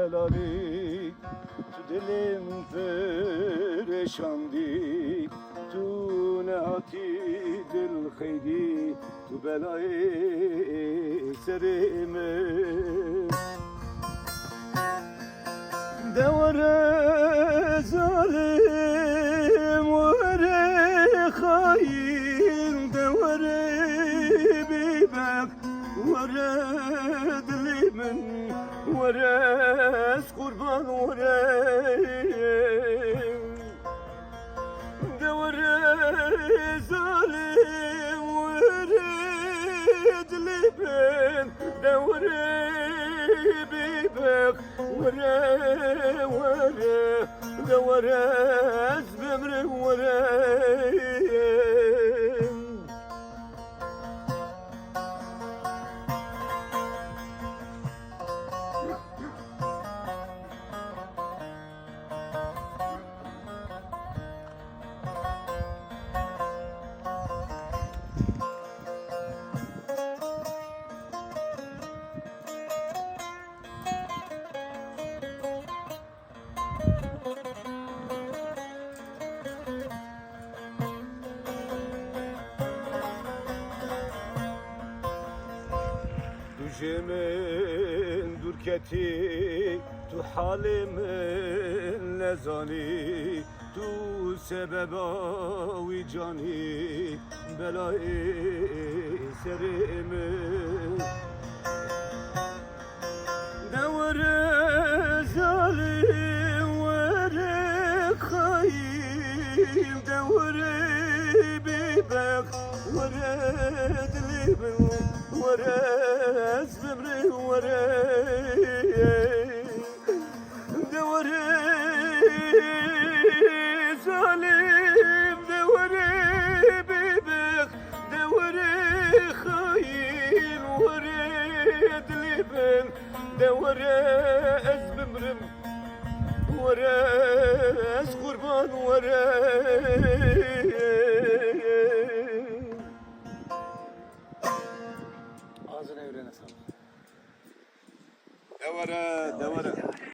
celali Tu dilim perişandı Tu nehati dil kheydi Tu belayı serime Devre zalim vere hain Devre bibek vere dilimin Vere kurban vere Devre zalim vere dilimin Devre bibek ورا ورا زبمر ورا Dujemin durketi tu halimin lezani tu sebeba vicani belayı serimi devre zalim vere kayım devre bibek vere dilimin vere زمري ورا دوري ظالم دوري بيبك دوري خاين ورا دلبن دوري ازبمرم ورا قربان ورا Ağzına yüreğine sağlık. Devara, devara.